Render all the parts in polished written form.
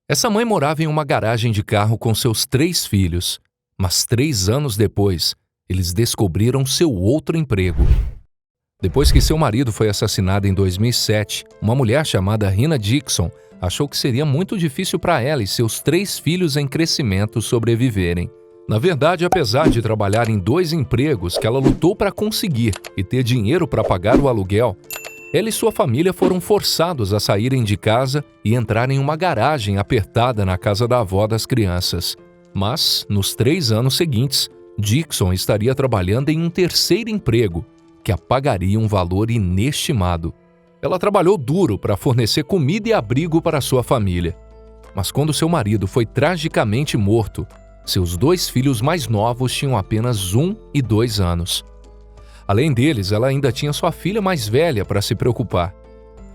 Essa mãe morava em uma garagem de carro com seus 3 filhos, mas 3 anos depois, eles descobriram seu outro emprego. Depois que seu marido foi assassinado em 2007, uma mulher chamada Rina Dixon achou que seria muito difícil para ela e seus 3 filhos em crescimento sobreviverem. Na verdade, apesar de trabalhar em 2 empregos que ela lutou para conseguir e ter dinheiro para pagar o aluguel, ela e sua família foram forçados a saírem de casa e entrar em uma garagem apertada na casa da avó das crianças. Mas, nos 3 anos seguintes, Dixon estaria trabalhando em um 3º emprego, que a pagaria um valor inestimado. Ela trabalhou duro para fornecer comida e abrigo para sua família. Mas quando seu marido foi tragicamente morto, seus 2 filhos mais novos tinham apenas 1 e 2 anos. Além deles, ela ainda tinha sua filha mais velha para se preocupar.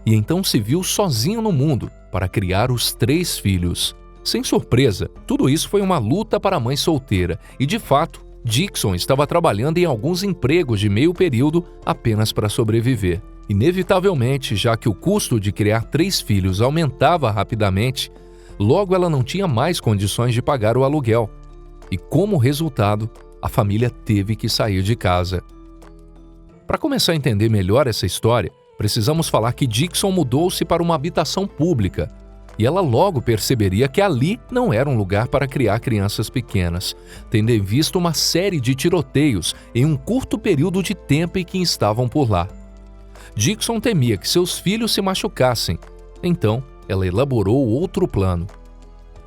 E então se viu sozinha no mundo para criar os 3 filhos. Sem surpresa, tudo isso foi uma luta para a mãe solteira e, de fato, Dixon estava trabalhando em alguns empregos de meio período apenas para sobreviver. Inevitavelmente, já que o custo de criar 3 filhos aumentava rapidamente, logo ela não tinha mais condições de pagar o aluguel. E como resultado, a família teve que sair de casa. Para começar a entender melhor essa história, precisamos falar que Dixon mudou-se para uma habitação pública, e ela logo perceberia que ali não era um lugar para criar crianças pequenas, tendo em vista uma série de tiroteios em um curto período de tempo em que estavam por lá. Dixon temia que seus filhos se machucassem, então ela elaborou outro plano.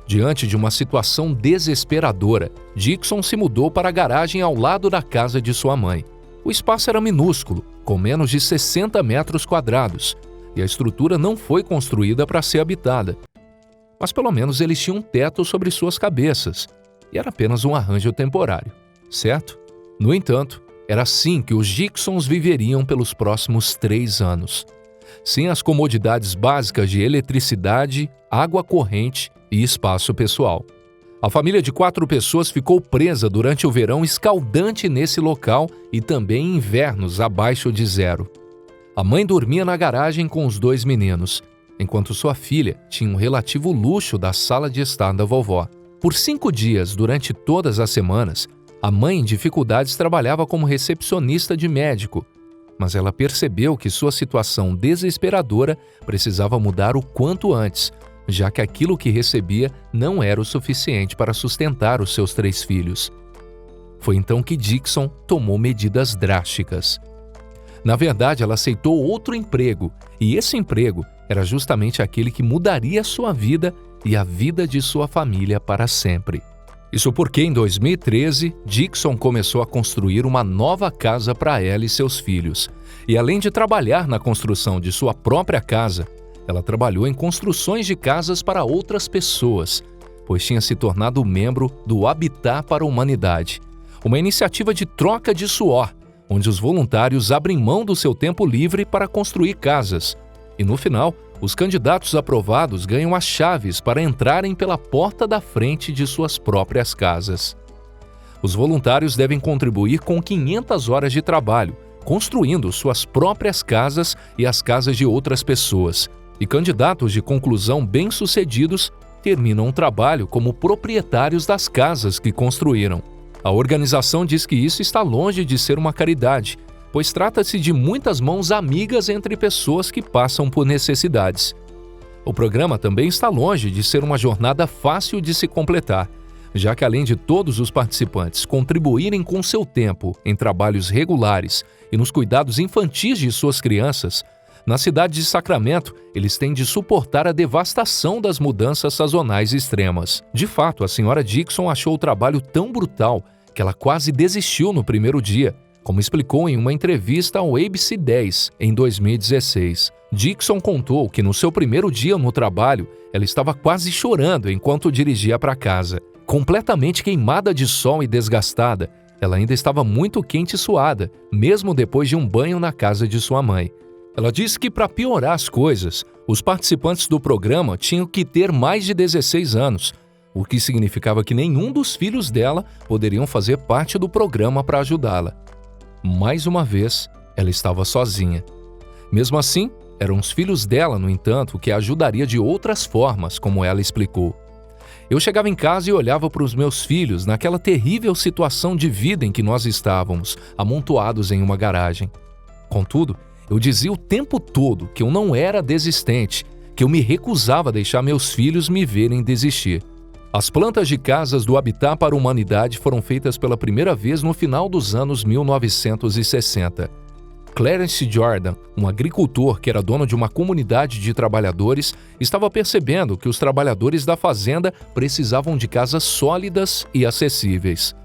Diante de uma situação desesperadora, Dixon se mudou para a garagem ao lado da casa de sua mãe. O espaço era minúsculo, com menos de 60 metros quadrados, e a estrutura não foi construída para ser habitada. Mas pelo menos eles tinham um teto sobre suas cabeças, e era apenas um arranjo temporário, certo? No entanto, era assim que os Dixons viveriam pelos próximos 3 anos. Sem as comodidades básicas de eletricidade, água corrente e espaço pessoal. A família de 4 pessoas ficou presa durante o verão escaldante nesse local e também em invernos abaixo de 0. A mãe dormia na garagem com os 2 meninos, enquanto sua filha tinha um relativo luxo da sala de estar da vovó. Por 5 dias, durante todas as semanas, a mãe em dificuldades trabalhava como recepcionista de médico, mas ela percebeu que sua situação desesperadora precisava mudar o quanto antes, já que aquilo que recebia não era o suficiente para sustentar os seus 3 filhos. Foi então que Dixon tomou medidas drásticas. Na verdade, ela aceitou outro emprego, e esse emprego era justamente aquele que mudaria sua vida e a vida de sua família para sempre. Isso porque, em 2013, Dixon começou a construir uma nova casa para ela e seus filhos. E além de trabalhar na construção de sua própria casa, ela trabalhou em construções de casas para outras pessoas, pois tinha se tornado membro do Habitat para a Humanidade, uma iniciativa de troca de suor, onde os voluntários abrem mão do seu tempo livre para construir casas. E no final, os candidatos aprovados ganham as chaves para entrarem pela porta da frente de suas próprias casas. Os voluntários devem contribuir com 500 horas de trabalho, construindo suas próprias casas e as casas de outras pessoas. E candidatos de conclusão bem-sucedidos terminam o trabalho como proprietários das casas que construíram. A organização diz que isso está longe de ser uma caridade, pois trata-se de muitas mãos amigas entre pessoas que passam por necessidades. O programa também está longe de ser uma jornada fácil de se completar, já que além de todos os participantes contribuírem com seu tempo em trabalhos regulares e nos cuidados infantis de suas crianças, na cidade de Sacramento, eles têm de suportar a devastação das mudanças sazonais extremas. De fato, a senhora Dixon achou o trabalho tão brutal que ela quase desistiu no primeiro dia, como explicou em uma entrevista ao ABC 10 em 2016. Dixon contou que no seu primeiro dia no trabalho, ela estava quase chorando enquanto dirigia para casa. Completamente queimada de sol e desgastada, ela ainda estava muito quente e suada, mesmo depois de um banho na casa de sua mãe. Ela disse que, para piorar as coisas, os participantes do programa tinham que ter mais de 16 anos, o que significava que nenhum dos filhos dela poderiam fazer parte do programa para ajudá-la. Mais uma vez, ela estava sozinha. Mesmo assim, Eram os filhos dela, no entanto, que a ajudaria de outras formas, como ela explicou. Eu chegava em casa e olhava para os meus filhos naquela terrível situação de vida em que nós estávamos, amontoados em uma garagem. Contudo, eu dizia o tempo todo que eu não era desistente, que eu me recusava a deixar meus filhos me verem desistir. As plantas de casas do Habitat para a Humanidade foram feitas pela primeira vez no final dos anos 1960. Clarence Jordan, um agricultor que era dono de uma comunidade de trabalhadores, estava percebendo que os trabalhadores da fazenda precisavam de casas sólidas e acessíveis.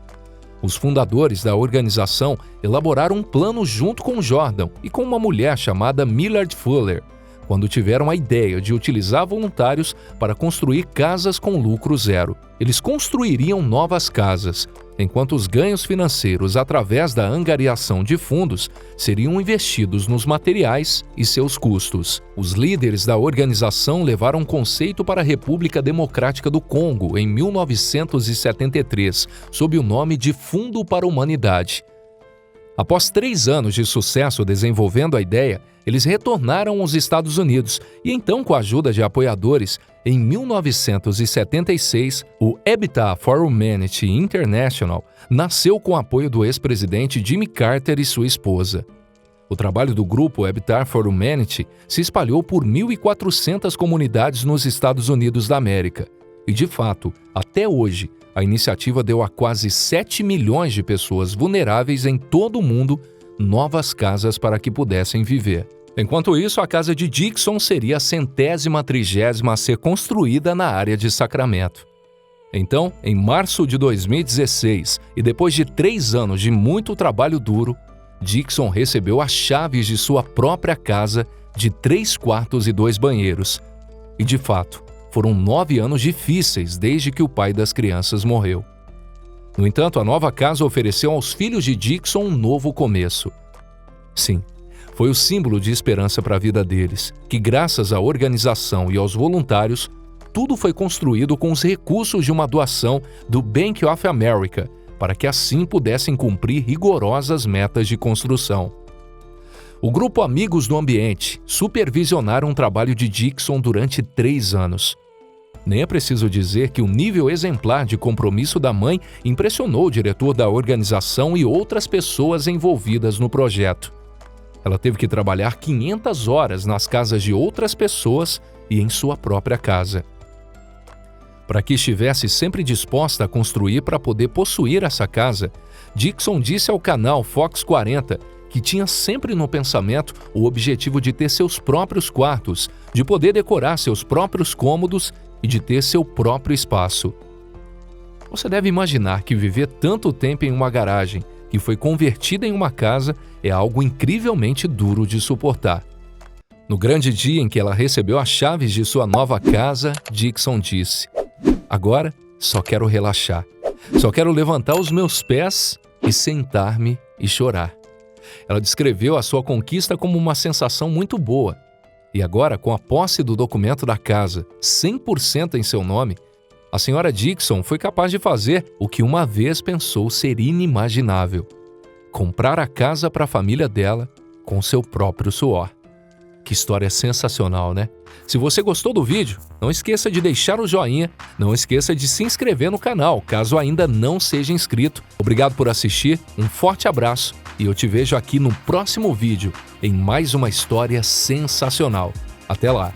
Os fundadores da organização elaboraram um plano junto com Jordan e com uma mulher chamada Millard Fuller, quando tiveram a ideia de utilizar voluntários para construir casas com lucro zero. Eles construiriam novas casas, enquanto os ganhos financeiros através da angariação de fundos seriam investidos nos materiais e seus custos. Os líderes da organização levaram um conceito para a República Democrática do Congo em 1973, sob o nome de Fundo para a Humanidade. Após 3 anos de sucesso desenvolvendo a ideia, eles retornaram aos Estados Unidos e então, com a ajuda de apoiadores, em 1976, o Habitat for Humanity International nasceu com o apoio do ex-presidente Jimmy Carter e sua esposa. O trabalho do grupo Habitat for Humanity se espalhou por 1.400 comunidades nos Estados Unidos da América. E, de fato, até hoje, a iniciativa deu a quase 7 milhões de pessoas vulneráveis em todo o mundo novas casas para que pudessem viver. Enquanto isso, a casa de Dixon seria a 130ª a ser construída na área de Sacramento. Então, em março de 2016, e depois de 3 anos de muito trabalho duro, Dixon recebeu as chaves de sua própria casa de 3 quartos e 2 banheiros. E, de fato, foram 9 anos difíceis desde que o pai das crianças morreu. No entanto, a nova casa ofereceu aos filhos de Dixon um novo começo. Sim, foi o símbolo de esperança para a vida deles, que graças à organização e aos voluntários, tudo foi construído com os recursos de uma doação do Bank of America, para que assim pudessem cumprir rigorosas metas de construção. O grupo Amigos do Ambiente supervisionaram o trabalho de Dixon durante 3 anos. Nem é preciso dizer que o nível exemplar de compromisso da mãe impressionou o diretor da organização e outras pessoas envolvidas no projeto. Ela teve que trabalhar 500 horas nas casas de outras pessoas e em sua própria casa. Para que estivesse sempre disposta a construir para poder possuir essa casa, Dixon disse ao canal Fox 40 que tinha sempre no pensamento o objetivo de ter seus próprios quartos, de poder decorar seus próprios cômodos e de ter seu próprio espaço. Você deve imaginar que viver tanto tempo em uma garagem que foi convertida em uma casa é algo incrivelmente duro de suportar. No grande dia em que ela recebeu as chaves de sua nova casa, Dixon disse: "Agora só quero relaxar. Só quero levantar os meus pés e sentar-me e chorar." Ela descreveu a sua conquista como uma sensação muito boa. E agora, com a posse do documento da casa 100% em seu nome, a senhora Dixon foi capaz de fazer o que uma vez pensou ser inimaginável: comprar a casa para a família dela com seu próprio suor. Que história sensacional, né? Se você gostou do vídeo, não esqueça de deixar o joinha, não esqueça de se inscrever no canal, caso ainda não seja inscrito. Obrigado por assistir, um forte abraço e eu te vejo aqui no próximo vídeo em mais uma história sensacional. Até lá!